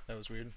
That was weird.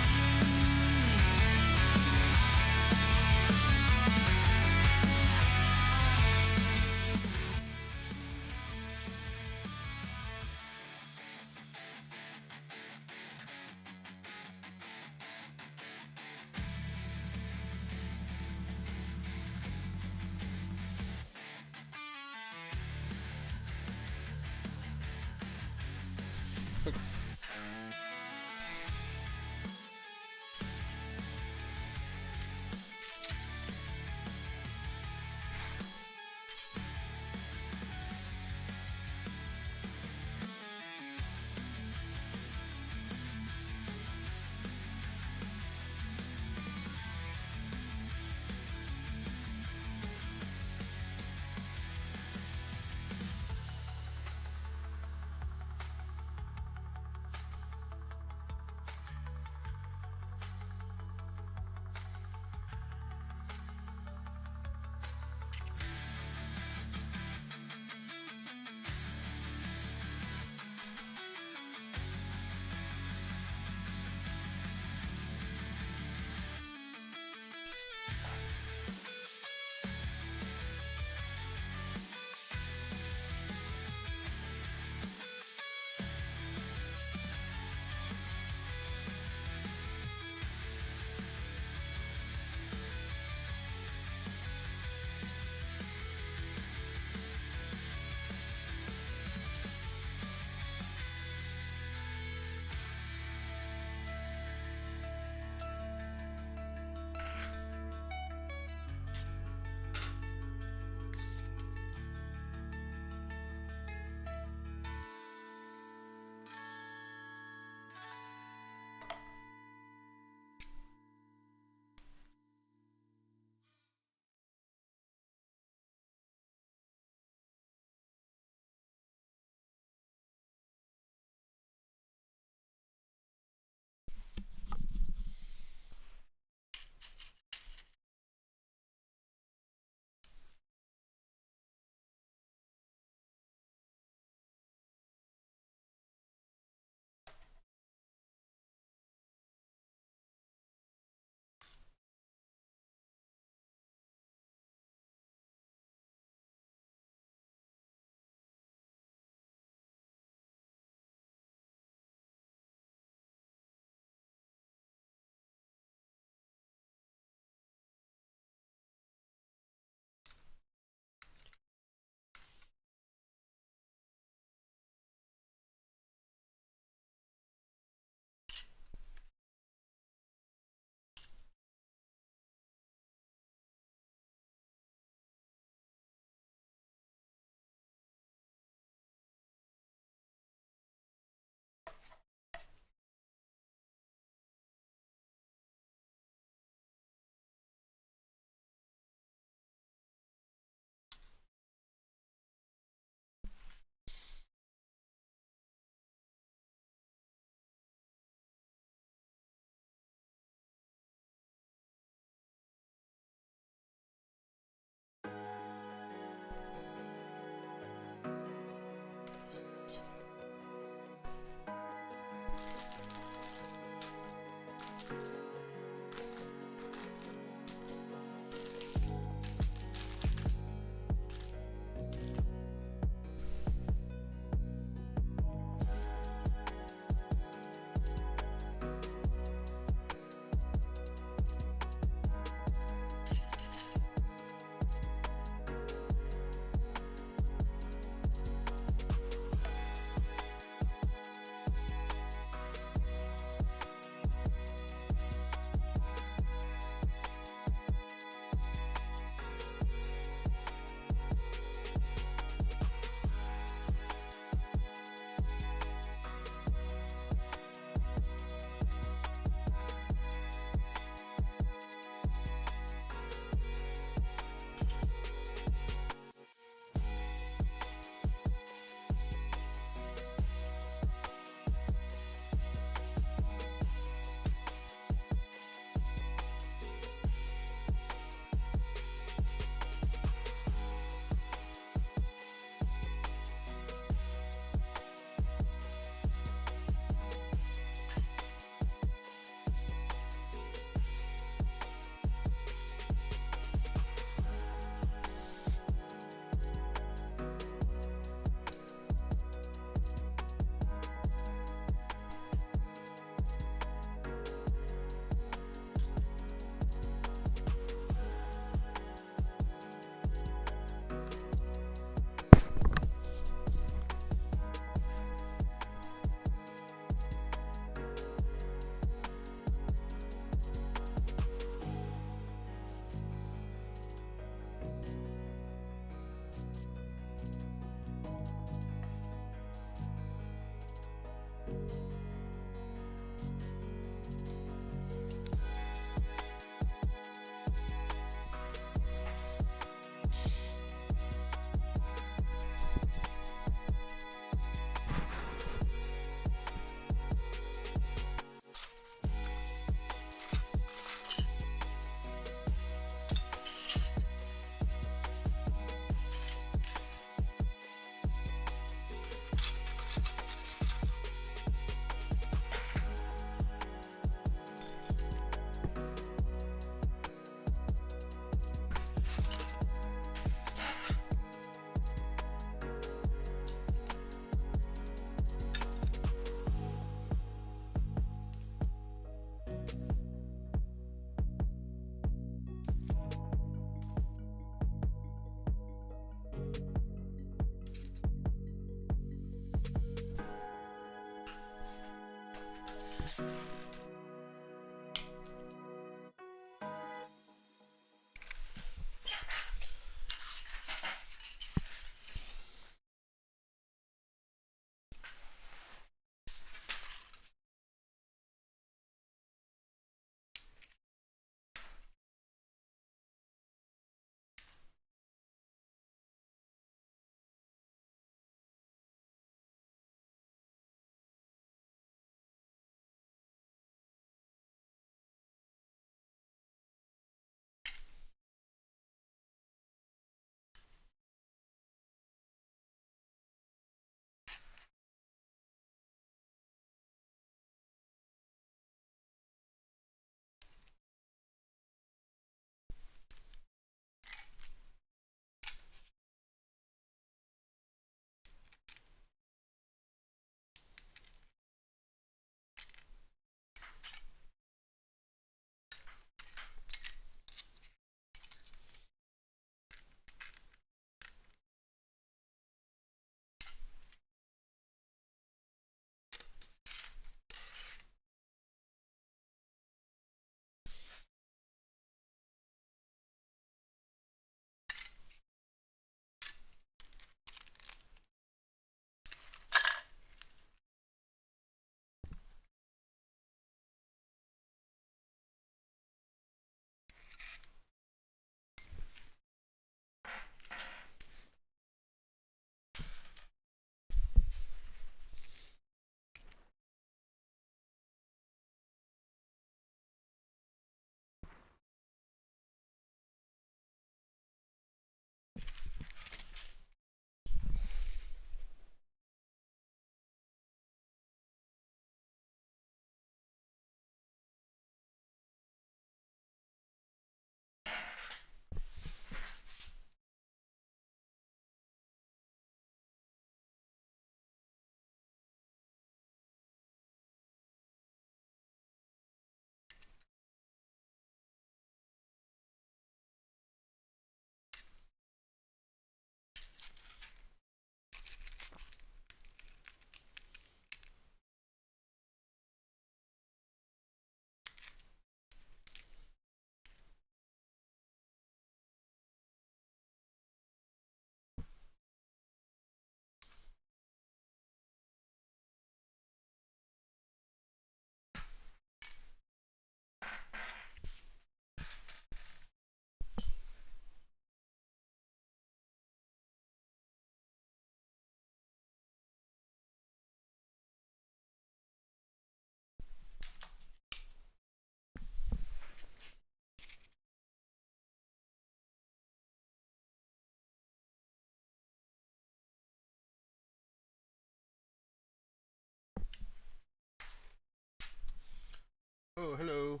Oh, hello.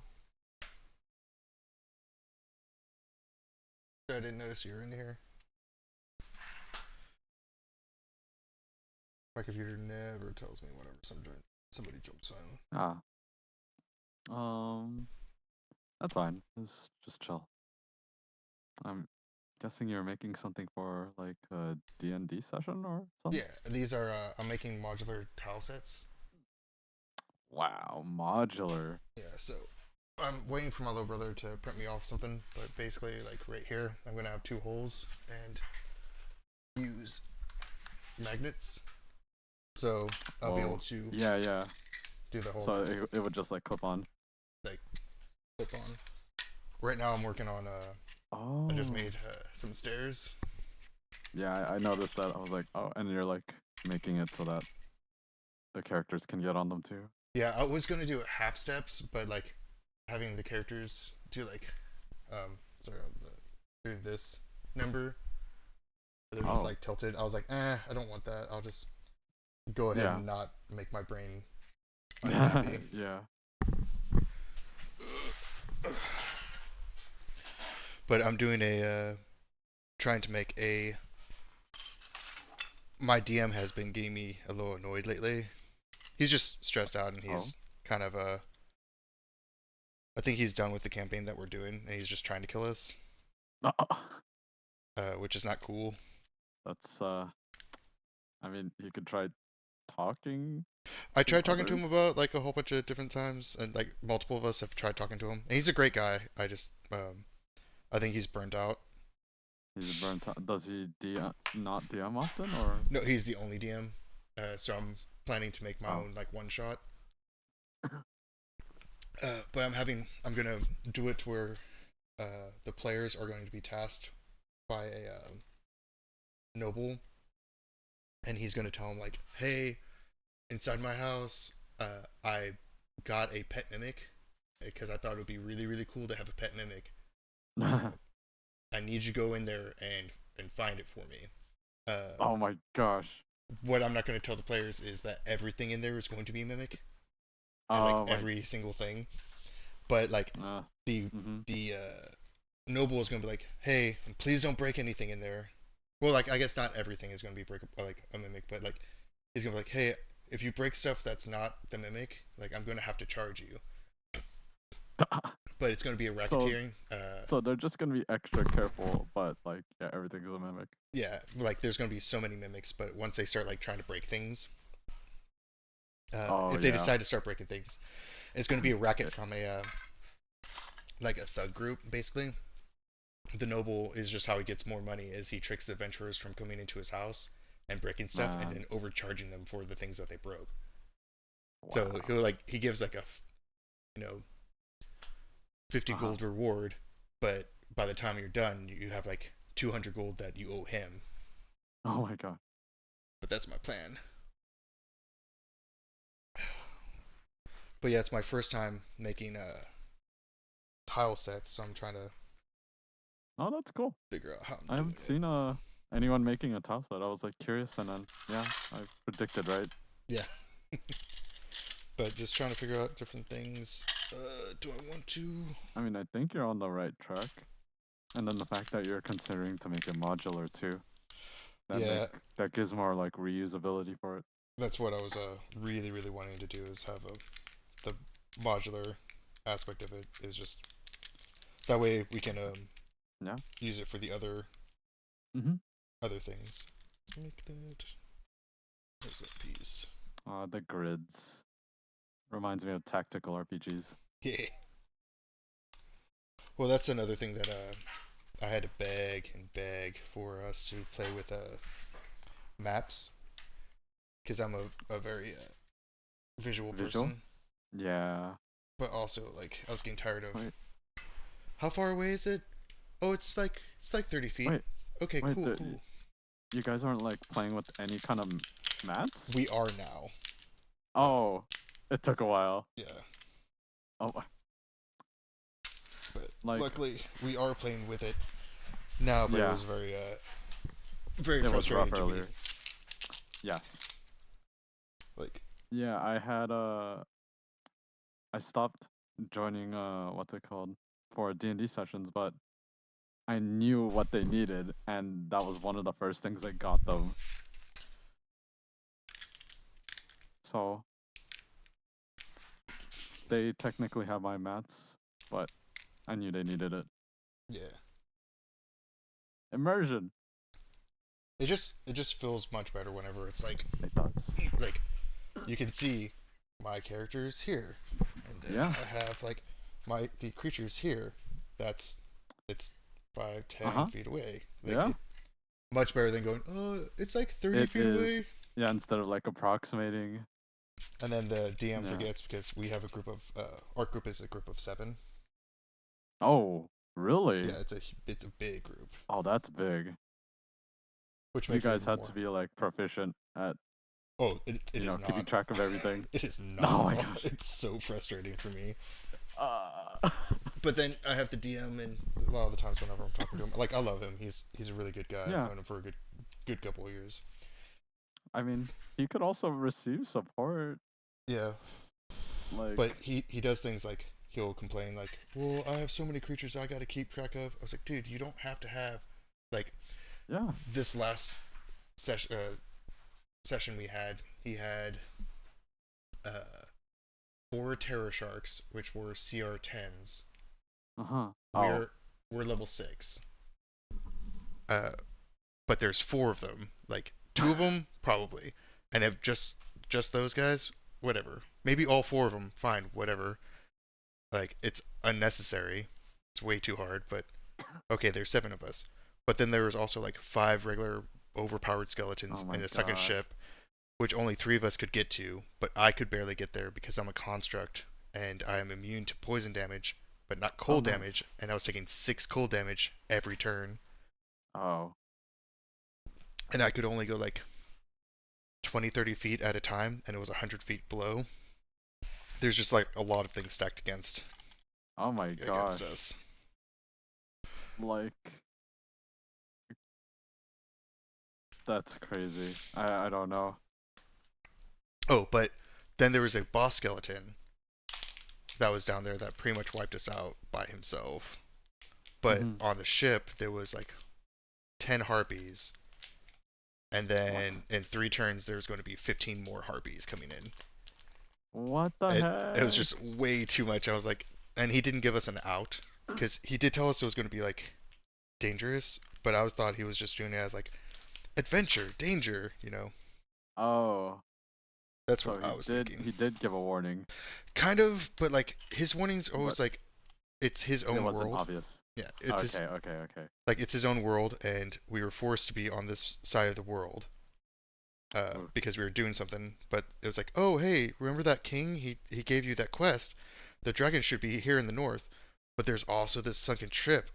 I didn't notice you were in here. My computer never tells me whenever somebody jumps on. Ah, um, that's fine. It's just chill. I'm guessing you're making something for like a D&D session or something? Yeah, these are, I'm making modular tile sets. Wow, modular. Yeah, so I'm waiting for my little brother to print me off something, but basically, like right here, I'm gonna have two holes and use magnets. So I'll be able Whoa. to Yeah, yeah. do the whole, So it would just like clip on. like, clip on. Right now, I'm working on, I just Oh. made some stairs. Yeah, I noticed that. I was like, oh, and you're like making it so that the characters can get on them too. Yeah, I was gonna do it half steps, but like having the characters do like sorry, through this number, they're just Oh, like tilted. I was like, I don't want that. I'll just go ahead yeah. and not make my brain unhappy. Yeah. But I'm doing trying to make a. My DM has been getting me a little annoyed lately. He's just stressed out and Oh. he's kind of I think he's done with the campaign that we're doing and he's just trying to kill us, which is not cool. That's I mean, you could try talking I to tried talking to him others. about like a whole bunch of different times, and like multiple of us have tried talking to him. And he's a great guy. I think he's burned out. He's burnt out. Does he not DM often or? No, he's the only DM. So I'm planning to make my Oh. own like one shot. But I'm gonna do it to where the players are going to be tasked by a noble, and he's gonna tell him like, hey, inside my house, I got a pet mimic because I thought it would be really really cool to have a pet mimic. Uh, I need you to go in there and find it for me. Oh my gosh. What I'm not going to tell the players is that everything in there is going to be mimic, and like Oh my. every single thing. But like Uh, the mm-hmm. the noble is going to be like, hey, and please don't break anything in there. Well, like I guess not everything is going to be break like a mimic, but like he's going to be like, hey, if you break stuff that's not the mimic, like I'm going to have to charge you. But it's going to be a So racketeering. so they're just gonna be extra careful, but like yeah, everything is a mimic. Yeah, like there's going to be so many mimics, but once they start like trying to break things, Oh if they yeah. decide to start breaking things, it's going to be a racket It, from a like a thug group basically. The noble is just how he gets more money is he tricks the adventurers from coming into his house and breaking stuff and man. then overcharging them for the things that they broke. So Wow. he gives like a you know 50 Uh-huh. gold reward, but by the time you're done you have like 200 gold that you owe him. Oh my god. But that's my plan. But yeah, it's my first time making tile sets, so I'm trying to Oh, that's cool. figure out how I'm I doing haven't it. seen anyone making a tile set. I was like curious and then yeah, I predicted right. Yeah, but just trying to figure out different things. Do I want to? I mean, I think you're on the right track. And then the fact that you're considering to make it modular too. That make Yeah, that gives more like reusability for it. that's what I was really really wanting to do is have the modular aspect of it is just that way we can Yeah. use it for the Mm-hmm. other things. Let's make that. There's that piece. The grids reminds me of tactical RPGs. Yeah. Well, that's another thing that I had to beg and beg for us to play with maps because I'm a very visual Visual? person, Yeah. but also like I was getting tired of Wait, how far away is it? Oh, it's like 30 feet. wait, Okay, wait. cool, cool. You guys aren't like playing with any kind of mats? We are now. Oh, it took a while. Yeah, Oh, but like luckily we are playing with it now. But it yeah, was very it was rough frustrating to me. earlier. Yes. Like, Yeah, I stopped. joining what's it called for D&D sessions, but I knew what they needed, and that was one of the first things I got them. So they technically have my mats, but I knew they needed it. Yeah. Immersion. It just feels much better whenever it's It does. like you can see my characters here, and then Yeah. I have like the creatures here. That's it's five, Uh 10 huh. feet away. Like Yeah. it much better than going, oh, it's like 30 It feet is. away. Yeah. Instead of like approximating. And then the DM Yeah. forgets because we have a group of our group is a group of 7. Oh, really? Yeah, it's a big group, Oh, that's big. which You makes it guys even had to more. be like proficient at Oh, it is keeping not. track of everything. It is not Oh at my all. gosh. It's so frustrating for me. Uh, But then I have the DM, and a lot of the times whenever I'm talking to him, like I love him. He's a really good guy. I've yeah. known him for a good couple of years. I mean, he could also receive support. Yeah, but Like, he does things like he'll complain like, well, I have so many creatures I got to keep track of. I was like, dude, you don't have to have like yeah. this last session we had. He had uh, 4 terror sharks, which were CR10s. Uh huh. Oh. We're level 6. Uh, but there's 4 of them. Like 2 of them probably, and if just those guys, whatever. Maybe all 4 of them, fine, whatever. Like it's unnecessary. It's way too hard, but okay, there's 7 of us. But then there was also like 5 regular overpowered Oh skeletons in my a second gosh. ship, which only 3 of us could get to, but I could barely get there because I'm a construct and I am immune to poison damage, but not Oh, cold nice. damage, and I was taking 6 cold damage every turn, Oh. and I could only go like 20, 30 feet at a time, and it was 100 feet below. There's just like a lot of things stacked Oh my against gosh. us. Like, that's crazy. I don't know. Oh, but then there was a boss skeleton that was down there that pretty much wiped us out by himself. But Mm-hmm. on the ship, there was like 10 harpies, and What? then in 3 turns, there's going to be 15 more harpies coming in. What the It was heck? just way too much. I was like, and he didn't give us an out because he did tell us it was going to be like dangerous, but I was thought he was just doing it as like adventure, danger. Oh. That's what So I was thinking. he did give a warning, Kind of, but like his warnings but always like it's his it own wasn't world. obvious. Yeah, it's his Okay, okay, okay. like it's his own world, and we were forced to be on this side of the world Ooh. because we were doing something. But it was like, oh hey, remember that king? He gave you that quest. The dragon should be here in the north, but there's also this sunken ship,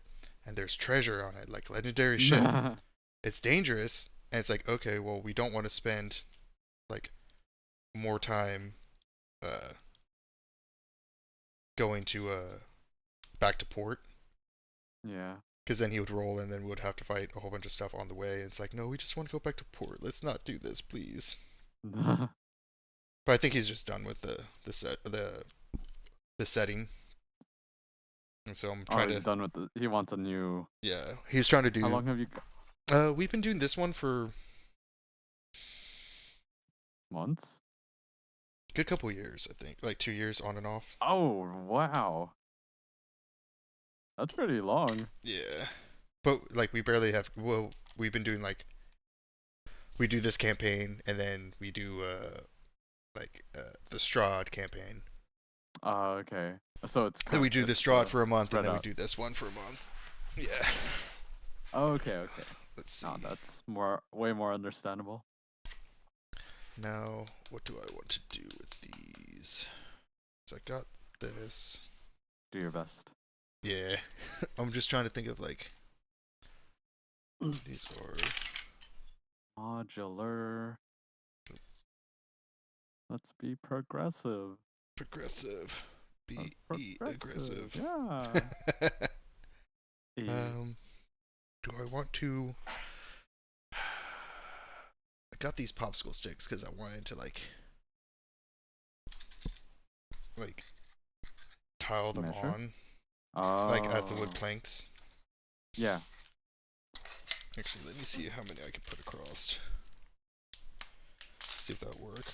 and there's treasure on it, like legendary ship. It's dangerous, and it's like, okay, well we don't want to spend like more time uh, going to back to port Yeah. because then he would roll and then we would have to fight a whole bunch of stuff on the way. It's like, no, we just want to go back to port. Let's not do this, please. But I think he's just done with the setting, and so I'm Oh, trying he's to. done with he wants a new. Yeah, he's trying to How do. long have you We've been doing this one for months? a good couple years, I think, like 2 years on and off. Oh, wow. That's pretty long. Yeah, but like we barely have. Well, we've been doing like we do this campaign and then we do the Strahd campaign. Okay. So it's Then kind we do the it's Strahd for a month and spread then we out. do this one for a month. Yeah. Okay, okay. Let's No, see. that's way more understandable. Now, what do I want to do with these? So I got this. Do your best. Yeah. I'm just trying to think of like these are Modular. Let's be progressive. progressive. Be Progressive. aggressive. Yeah. E. um, do I want to? I got these popsicle sticks because I wanted to like tile them Measure? on, like as the wood Oh, planks. yeah. Actually, let me see how many I can put across. See if that'll work.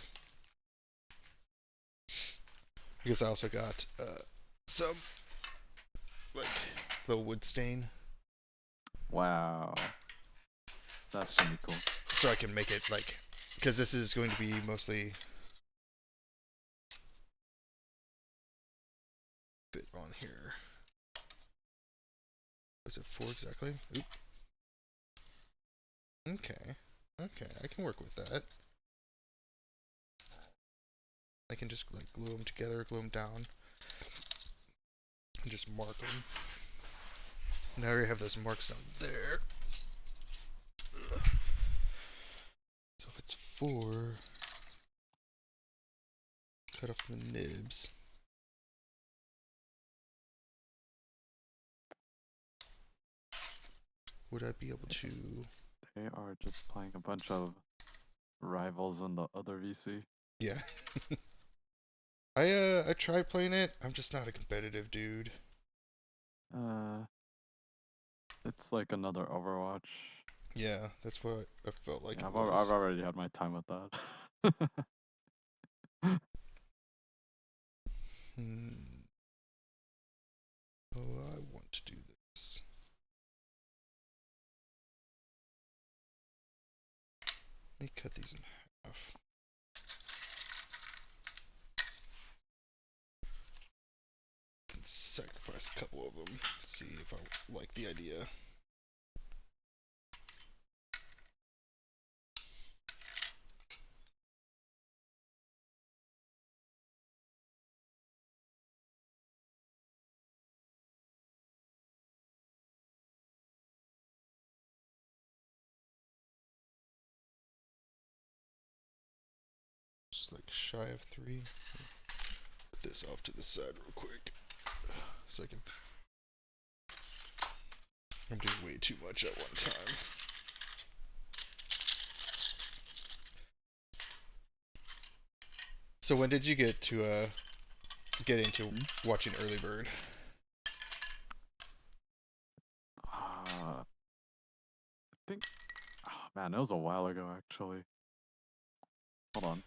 Because I also got some like little wood stain, Wow. That's gonna be cool. so I can make it like, because this is going to be mostly fit on here. Was it four exactly? Oop. Okay. Okay, I can work with that. I can just like glue them together, glue them down, and just mark them. Now we have those marks down there. Ugh. So if it's four, cut off the nibs. Would I be able to? They are just playing a bunch of rivals in the other VC. Yeah. I tried playing it. I'm just not a competitive dude. Uh, it's like another Overwatch. Yeah, that's what I felt like Yeah, it I've was. already had my time with that. Hmm. Oh, I want to do this. Let me cut these in half. And sacrifice a couple of them. See if I like the idea. Just like shy of three. Put this off to the side real quick. So I can. I'm doing way too much at one time. So when did you get into Hmm? watching Early Bird? I think, oh man, it was a while ago actually. Hold on,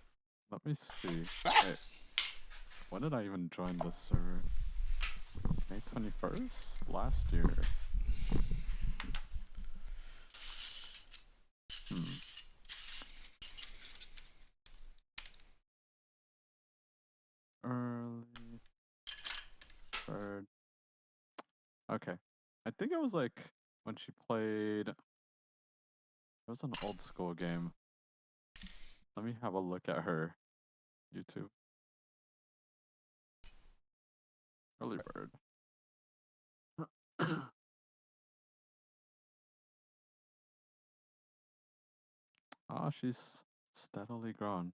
let me see. Ah! Wait, when did I even join this server? May 21st? Last year. Hmm. Early bird. Okay. I think it was like when she played. It was an old school game. Let me have a look at her YouTube. Early bird. Ah, she's steadily grown.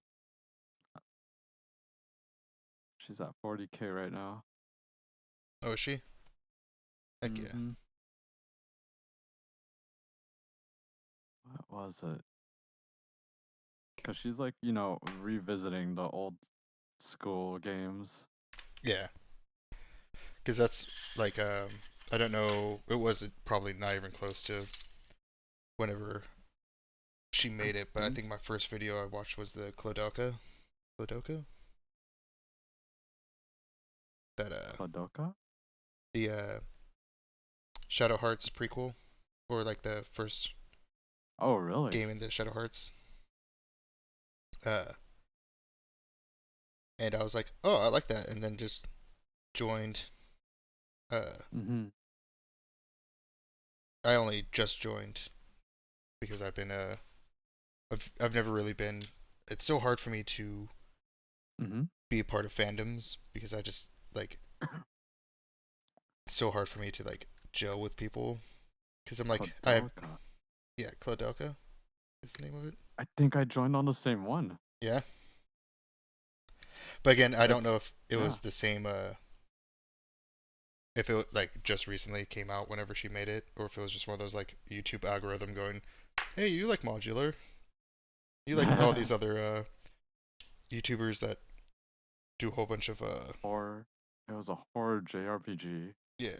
She's at 40K right now. Oh, is she? Heck yeah. Mm-hmm. What was it? Because she's like, revisiting the old school games. Yeah. Because that's like I don't know. It was probably not even close to whenever she I made it, but I think think my first video I watched was the Klodoka. Klodoka? That Kladoka? the Shadow Hearts prequel, or like the first Oh, really? game in the Shadow Hearts. Uh, and I was like, oh, I like that, and then just joined. Uh, Mm-hmm. I only just joined because I've never really been. It's so hard for me to Mm-hmm. be a part of fandoms because I just like it's so hard for me to like gel with people because I'm like I have Kladoka. yeah Klodoka is the name of it. I think I joined on the same one. Yeah, but again I don't It's know if it was yeah. the same if it like just recently came out whenever she made it, or if it was just one of those like YouTube algorithm going, hey, you like Modular, you like all these other YouTubers that do a whole bunch of Or It was a horror JRPG. Yeah,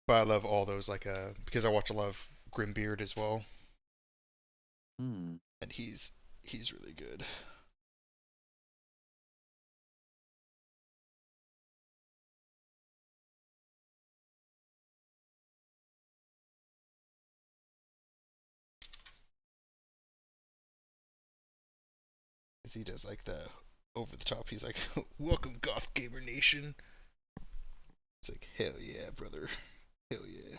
but I love all those like because I watch a lot of Grimbeard as well, Hmm. and he's really good. 'Cause he does like the over the top. He's like, "Welcome, Goth Gamer Nation." It's like, hell yeah, brother, hell yeah.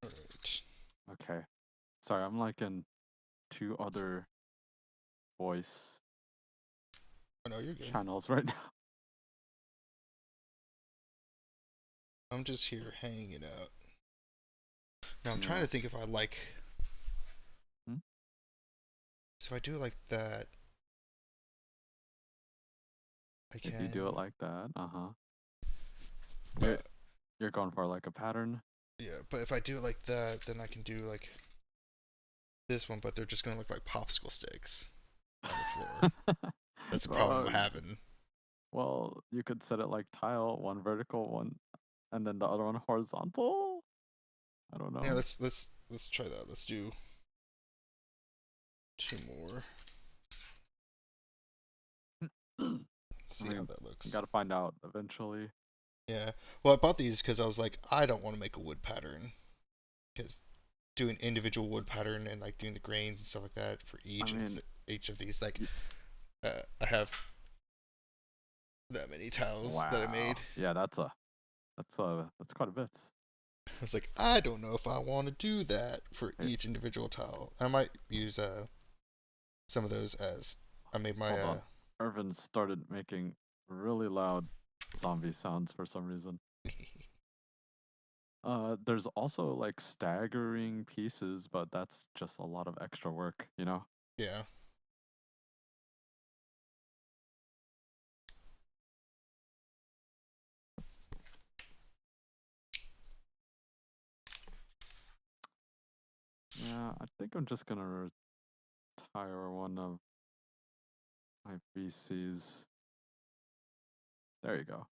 All right. Okay. Sorry, I'm like in two other voice Oh no, you're good. channels right now. I'm just here hanging out. Now I'm trying Yeah. to think if I like. Hmm? So if I do it like that, I If you do it can. like that, You're But you're going for like a pattern. yeah, but if I do it like that, then I can do like this one, but they're just gonna look like popsicle sticks on the floor. That's the problem Well, I'm having. well, you could set it like tile, one vertical, one, and then the other one horizontal. I don't Yeah, know. let's try that. Let's do two more. I See how mean, that you looks. gotta find out eventually. Yeah. Well, I bought these because I was like, I don't want to make a wood pattern because doing individual wood pattern and like doing the grains and stuff like that for I mean, each of these, like y- I have that many tiles that I made. wow. Yeah, that's quite a bit. I was like, I don't know if I want to do that for Hey, each individual tile. I might use some of those as I made my hold on. Irvin started making really loud zombie sounds for some reason. There's also like staggering pieces, but that's just a lot of extra work, you know? yeah. Yeah, I think I'm just gonna retire one of my VCs. There you go.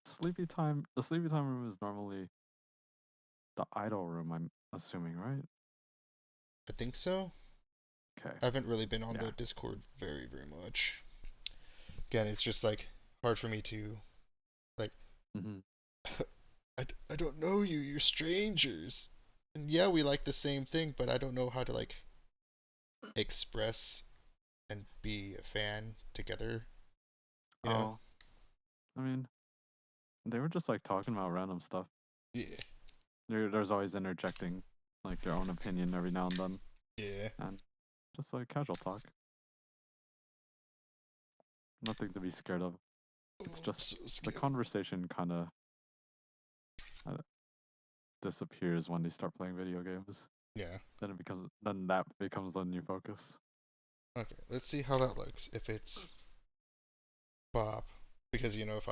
The sleepy time room is normally the idle room, I'm assuming, right? I think so. Okay. I haven't really been on the Yeah. Discord very much. Again, it's just like hard for me to like Hmm. I don't know you, you're strangers. And yeah, we like the same thing, but I don't know how to like express and be a fan together, you know? Oh, I mean, they were just like talking about random stuff. Yeah. There's always interjecting like your own opinion every now and then, Yeah. and just like casual talk. Nothing to be scared of. Oh, It's I'm just so the scared. conversation kind of uh, disappears when they start playing video games. Yeah. Then that becomes the new focus. Okay, let's see how that looks. If it's Bob, because you know if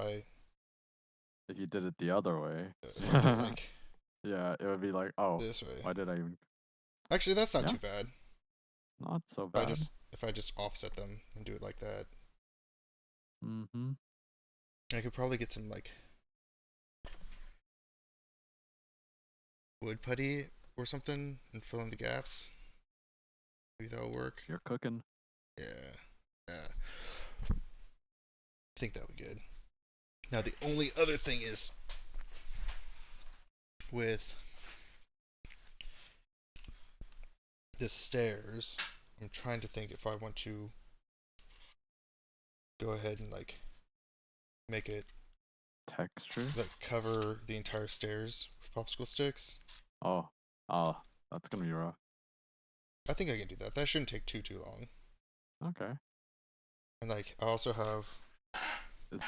If you did it the other way, if I do it like yeah, it would be like, oh, this way. why did I even? Actually, that's not Yeah, too bad. not so bad. If I just offset them and do it like that, Mm-hmm. I could probably get some like wood putty or something and fill in the gaps. Maybe that'll work. You're cooking. Yeah. Yeah. I think that would be good. Now the only other thing is with the stairs, I'm trying to think if I want to go ahead and like make it Texture. like cover the entire stairs with popsicle sticks. Oh, oh, that's gonna be rough. I think I can do that. That shouldn't take too long. Okay. And like I also have Is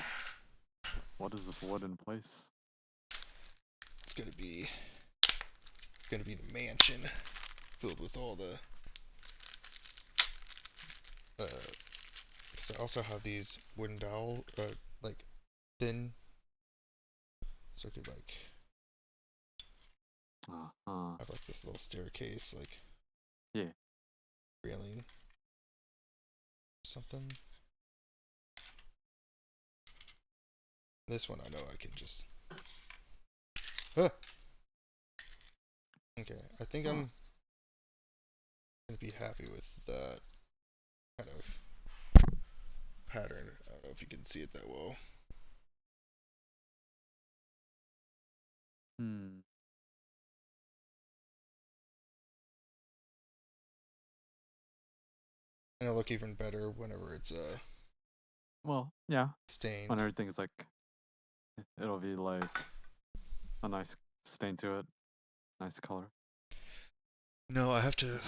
what is this wood in place? it's gonna be it's gonna be the mansion filled with all the uh 'cause I also have these wooden dowel like thin so I could like Uh-huh. have like this little staircase like Yeah. railing something. This one I know I can just ah! Okay, I think Huh. I'm gonna be happy with that kind of pattern. I don't know if you can see it that well. Hmm. And it'll look even better whenever it's Well, yeah. When stained. everything's like, it'll be like a nice stain to it, nice color. No, I have to.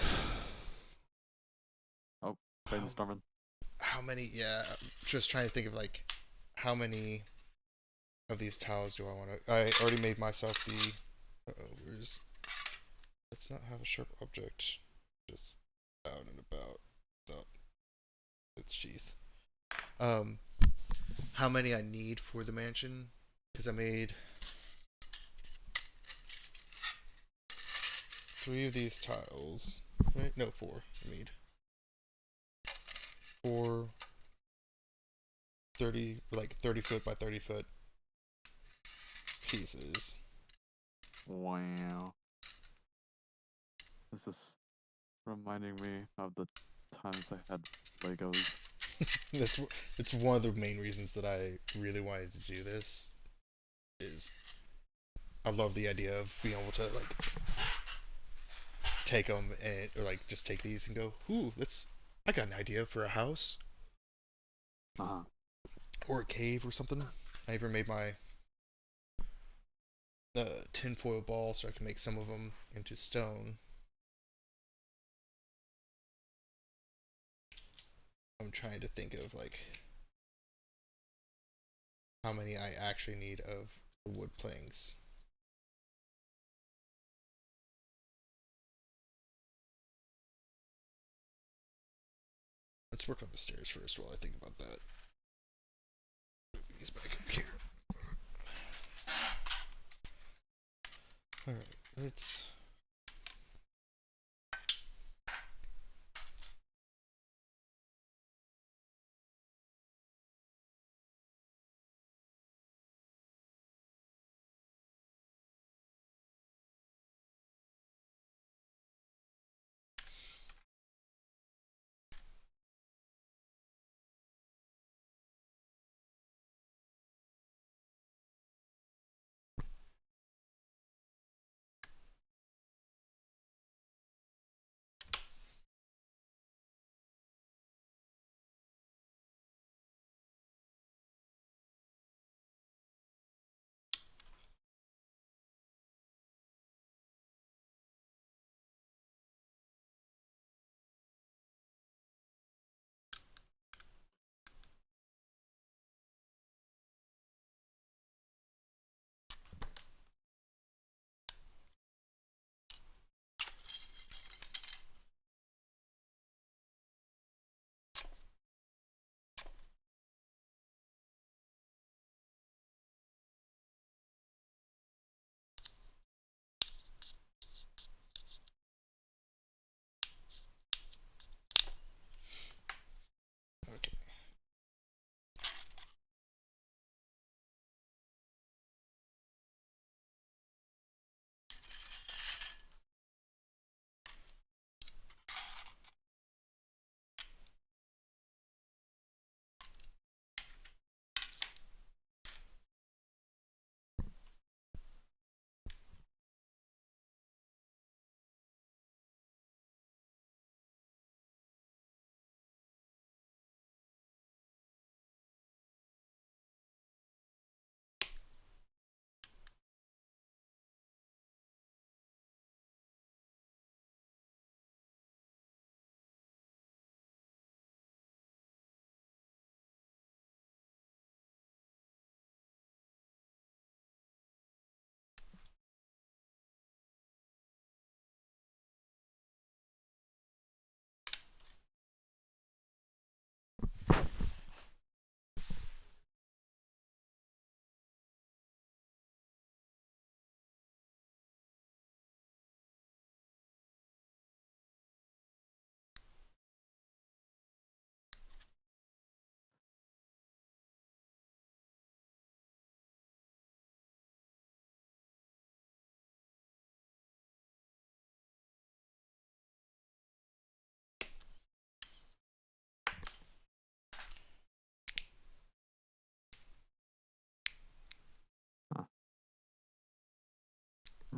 Oh, How brainstorming. how many? Yeah, I'm just trying to think of like how many of these tiles do I want to? I already made myself the. Uh-oh, where's? Let's not have a sharp object. Just out and about. Without its teeth. Um, how many I need for the mansion? Because I made 3 of these tiles. Right? No, 4. I made 4 like 30 foot by 30 foot pieces. Wow. This is reminding me of the times I had Legos. That's it's one of the main reasons that I really wanted to do this. Is I love the idea of being able to like take them and or like just take these and go, ooh, that's I got an idea for a house Uh-huh. or a cave or something. I even made my tinfoil ball so I can make some of them into stone. I'm trying to think of like how many I actually need of the wood planks. Let's work on the stairs first while I think about that. Put these back up here. All right, let's.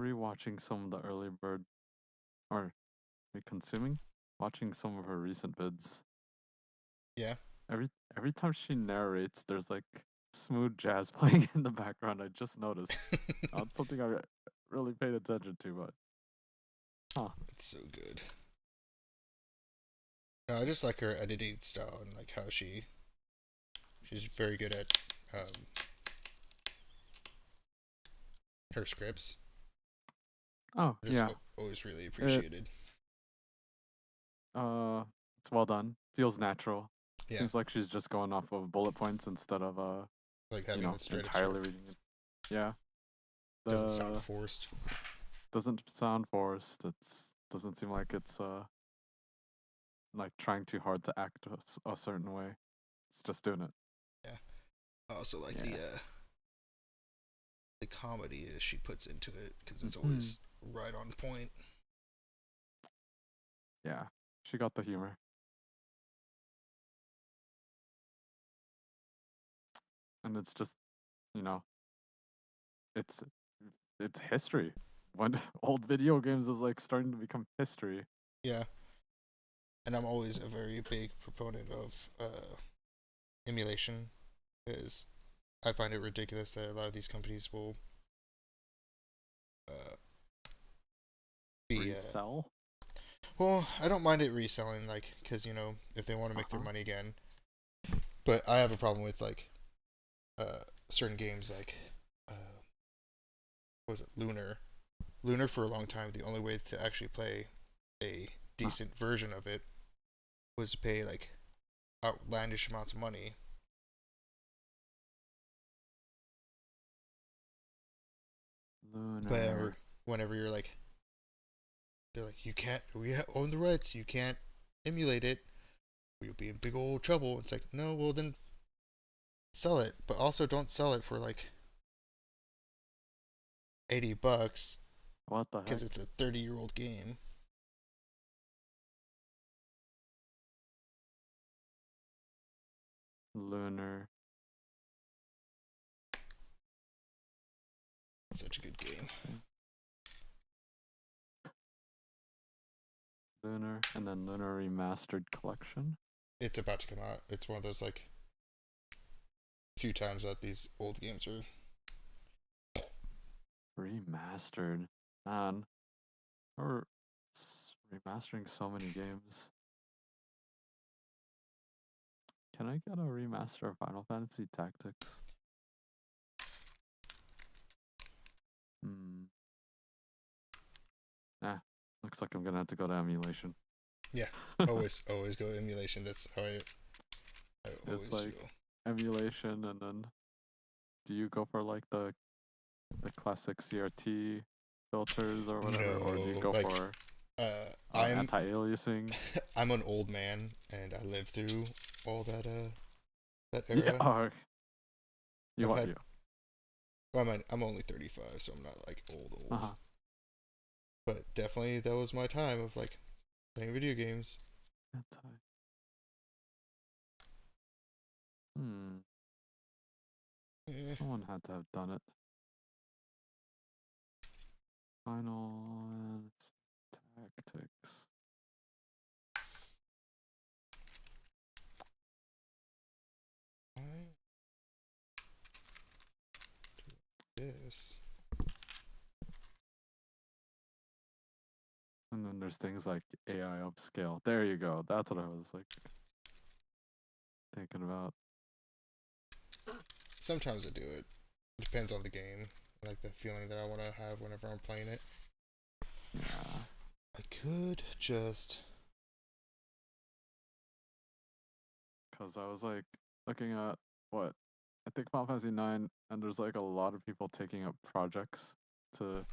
rewatching some of the early bird, or watching some of her recent vids. Yeah. Every time she narrates, there's like smooth jazz playing in the background. I just noticed. Not something I really paid attention to, but It's so good. No, I just like her editing style and like how she's very good at um, her scripts. Oh Just yeah, always really it appreciated. uh, it's well done. Feels natural. Yeah, Seems like she's just going off of bullet points instead of like having a entirely script reading it. Yeah, doesn't sound the forced. doesn't sound forced. It's doesn't seem like it's like trying too hard to act a certain way. It's just doing it. Yeah. I also like Yeah. the comedy she puts into it because it's Hmm. always right on point. Yeah. She got the humor. And it's just, you know, it's it's history. When old video games is like starting to become history. Yeah, and I'm always a very big proponent of emulation because I find it ridiculous that a lot of these companies will uh, be Resell? well, I don't mind it reselling, like, because if they want to make their Uh-huh. money again. But I have a problem with like certain games, like what was it, Lunar? Lunar for a long time, the only way to actually play a Huh. decent version of it was to pay like outlandish amounts of money. But Lunar. whenever you're like, they're like, you can't, own the rights, you can't emulate it, you'll be in big old trouble. It's like, no, well then sell it, but also don't sell it for like $80 What the because heck? it's a 30-year-old game. Lunar. It's such a good game. Okay. Lunar. And then Lunar Remastered Collection. It's about to come out. It's one of those like few times that these old games are. Remastered. Man. We're remastering so many games. Can I get a remaster of Final Fantasy Tactics? Hmm. Nah. Looks like I'm gonna have to go to emulation. Yeah, always go emulation. That's how I It's always like feel. emulation, and then do you go for like the classic CRT filters or whatever, or do you No, go like for I'm anti-aliasing? I'm an old man and I lived through all that Yeah. era. You I've what had you? well, I'm only 35, so I'm not like Uh old. huh. But definitely that was my time of like playing video games. Anti. Hmm. Eh, Someone had to have done it. Final Tactics. why this? And then there's things like AI upscale. There you go. That's what I was like thinking about. Sometimes I do it. It depends on the game, like the feeling that I want to have whenever I'm playing it. Yeah. I could just. Because I was like looking at what I think Final Fantasy 9, and there's like a lot of people taking up projects to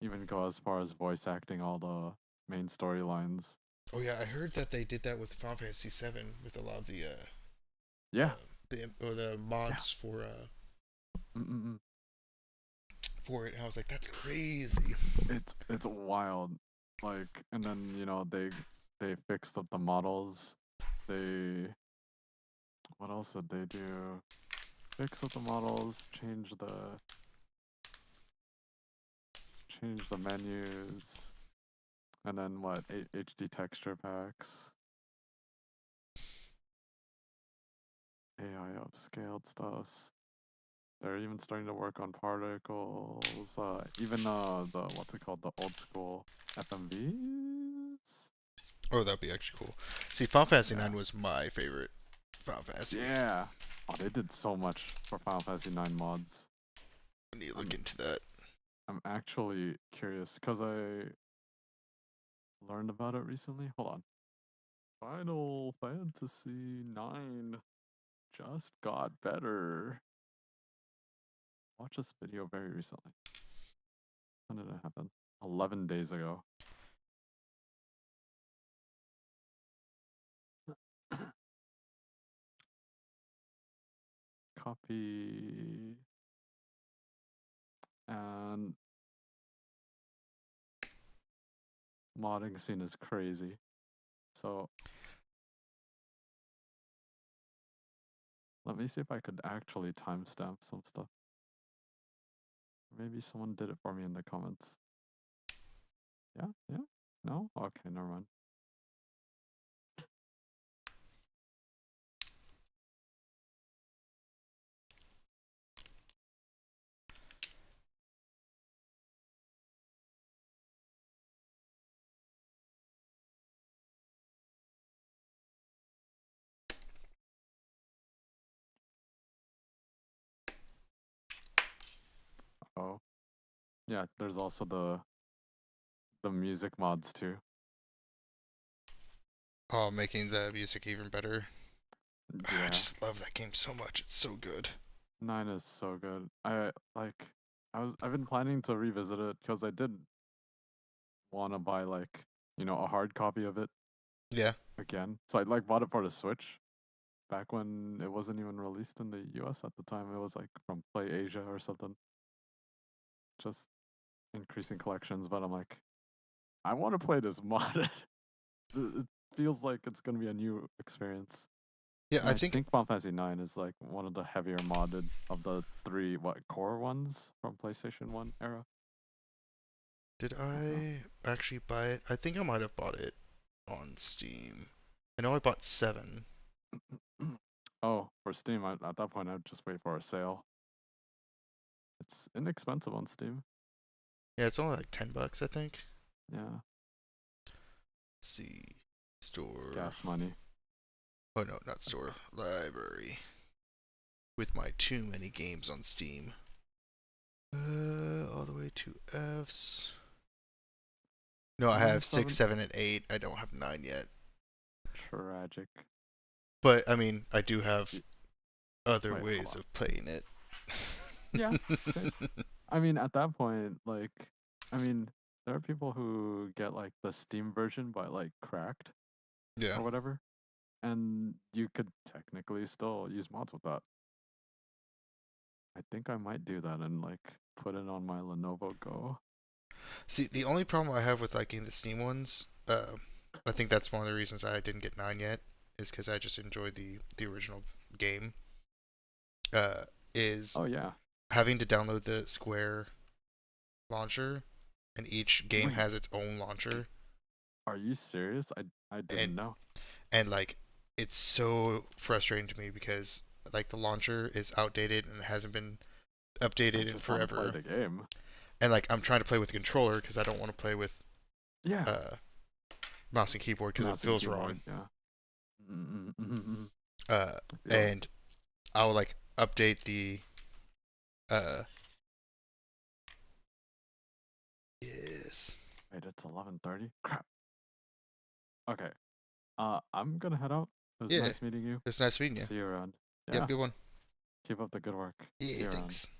even go as far as voice acting all the main storylines. Oh yeah, I heard that they did that with Final Fantasy VII with a lot of Yeah. the Yeah. mods Mm-mm-mm. for it. And I was like, that's crazy. It's wild. Like, and then they fixed up the models. They what else did they do? Fix up the models, change the menus, and then what? HD texture packs, AI upscaled stuffs. They're even starting to work on particles. Even the what's it called? The old school FMVs. Oh, that'd be actually cool. See, Final Fantasy Yeah. 9 was my favorite Final Fantasy. Yeah. Oh, they did so much for Final Fantasy 9 mods. I need to look I'm into that. I'm actually curious because I learned about it recently. Hold on. Final Fantasy 9 just got better. Watched this video very recently. When did it happen? 11 days ago. Copy. And modding scene is crazy. So let me see if I could actually timestamp some stuff. Maybe someone did it for me in the comments. Yeah, yeah. No? Okay, never mind. Oh. Yeah, there's also the music mods too. Oh, making the music even better. I Yeah. just love that game so much. It's so good. 9 is so good. I've been planning to revisit it because I did want to buy a hard copy of it Yeah. again. So I bought it for the Switch back when it wasn't even released in the US at the time. It was like from Play Asia or something. Just increasing collections, but I'm like, I want to play this modded. It feels like it's gonna be a new experience. Yeah, And I I think think Final Fantasy 9 is like one of the heavier modded of the three core ones from PlayStation 1 era. did I don't know. I actually buy it? I think I might have bought it on Steam. I know I bought 7. Oh, for Steam, at that point I'd just wait for a sale. It's inexpensive on Steam. Yeah, it's only like $10, I think. Yeah, Let's see. it's Store. gas money. Oh no, not store. Library. With my too many games on Steam. All the way to F's. No, I Only have 6, 7. 7, and 8. I don't have 9 yet. Tragic. But, I mean, I do have Y- other Wait, hold ways on. of playing it. Yeah, same. I mean, at that point, I mean, there are people who get like the Steam version by cracked Yeah. or whatever, and you could technically still use mods with that. I think I might do that and put it on my Lenovo Go. See, the only problem I have with liking the Steam ones, I think that's one of the reasons I didn't get 9 yet, is because I just enjoyed the original game. Uh, is Oh yeah. having to download the Square launcher, and each game Wait, has its own launcher, are you serious? I and didn't know. like it's so frustrating to me because like the launcher is outdated and hasn't been I updated in just want to play forever, the game. and like I'm trying to play with a controller because I don't want to play with Yeah. uh, mouse and keyboard because it Mouse and feels wrong. keyboard. Yeah. Mm-mm-mm-mm. Uh, I feel it. and I'll like update the uh, yes, Wait, it's 11:30. Crap. Okay. I'm gonna head out. It was yeah. nice meeting you. It's nice meeting you. See you around. Yep, Yeah. good one. Keep up the good work. See Yeah, you around. thanks.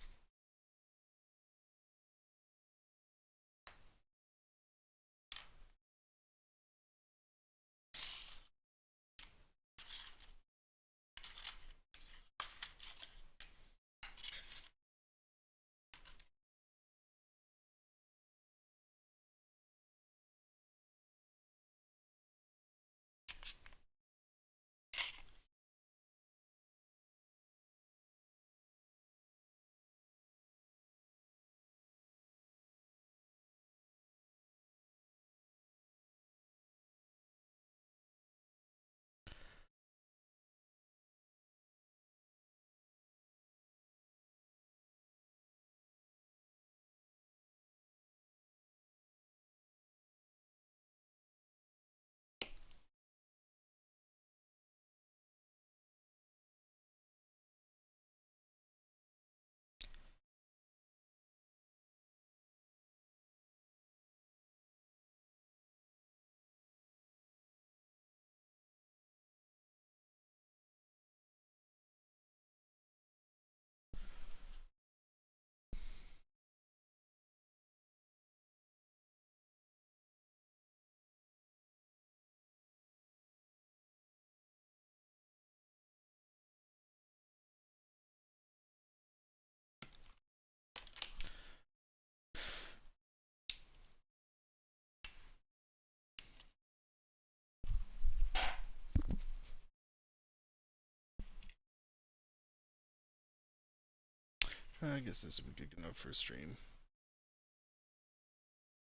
I guess this would be good enough for a stream.